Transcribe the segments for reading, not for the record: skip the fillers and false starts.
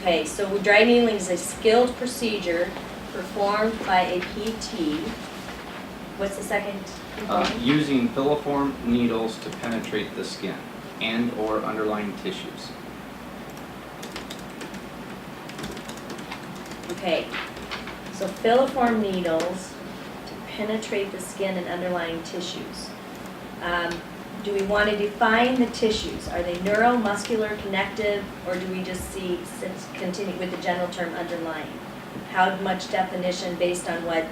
Okay, so dry needling is a skilled procedure performed by a PT. What's the second? Using filiform needles to penetrate the skin and or underlying tissues. Okay, so filiform needles to penetrate the skin and underlying tissues. Do we want to define the tissues? Are they neuromuscular, connective, or do we just continue with the general term underlying? How much definition based on what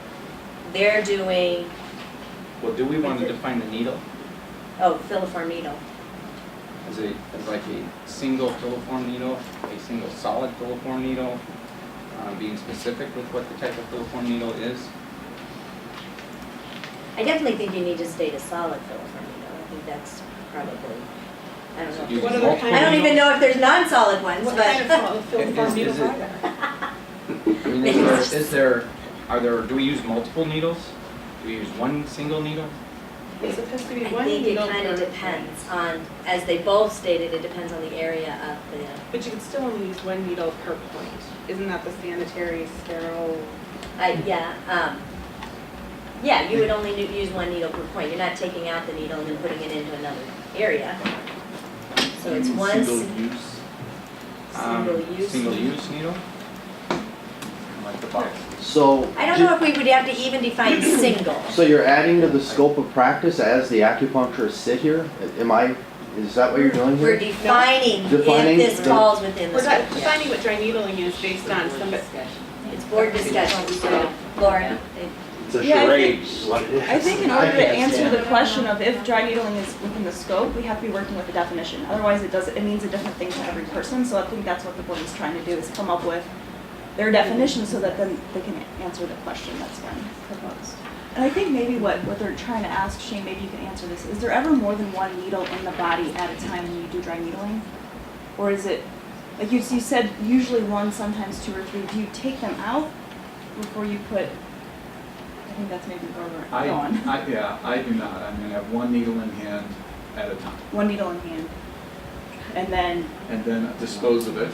they're doing? Well, do we want to define the needle? Oh, filiform needle. As like a single filiform needle, a single solid filiform needle, being specific with what the type of filiform needle is? I definitely think you need to state a solid filiform needle. I think that's probably, I don't know. What other kind I don't of even know if there's non-solid ones, What but. kind of filiform Is needles it- are there? I mean, do we use multiple needles? Do we use one single needle? It's supposed to be I one think it needle kind of per depends on, as they both stated, it depends on the area of the, But you could still only use one needle per point. Isn't that the sanitary, sterile? yeah, you would only use one needle per point. You're not taking out the needle and then putting it into another area. So it's one Single use. single use. Single use needle? Like the box. So. I don't know if we would have to even define single. So you're adding to the scope of practice as the acupuncturists sit here? Is that what you're doing We're here? defining Defining if this the- falls within the We're scope. defining what dry needling is based on somebody. It's board discussion, so Laura, It's a Yeah, I charade, think- is what it is. I think in order to guess, answer yeah. the question of if dry needling is within the scope, we have to be working with the definition. Otherwise, it means a different thing to every person. So I think that's what the board is trying to do, is come up with their definition so that then they can answer the question that's been proposed. And I think maybe what they're trying to ask, Shane, maybe you can answer this. Is there ever more than one needle in the body at a time when you do dry needling? Or is it, like you said, usually one, sometimes two or three. Do you take them out before you put, I think that's maybe where we're going. I do not. I'm going to have one needle in hand at a time. One needle in hand. And then, Dispose of it.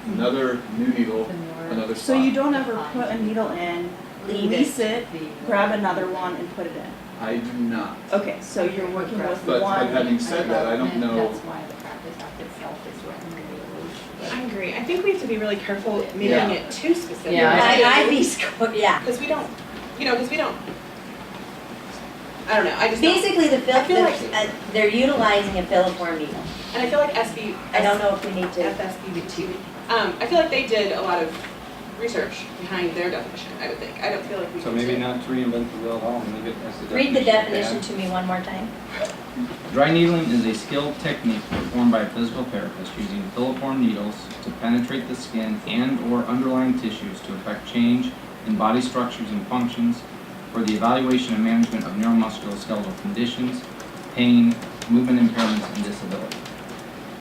Another new needle, another spot. so you don't ever put a needle in, Leave release it, grab another one and put it in? I do not. Okay, so you're working with But one. having said that, I don't know. That's why the Practice Act itself is recommended. I agree. I think we have to be really careful making Yeah. it too specific. Yeah, I'd be, yeah. Because we don't, I don't know, I just don't. Basically, I feel like- they're utilizing a filiform needle. And I feel like SB. I don't know if we need to. FSB too. I feel like they did a lot of research behind their definition, I would think. I don't feel like we. So need maybe to- not to reinvent the wheel at all, and leave it as the Read the definition definition. to me one more time. Dry needling is a skilled technique performed by a physical therapist using filiform needles to penetrate the skin and or underlying tissues to effect change in body structures and functions for the evaluation and management of neuromusculoskeletal conditions, pain, movement impairments, and disability.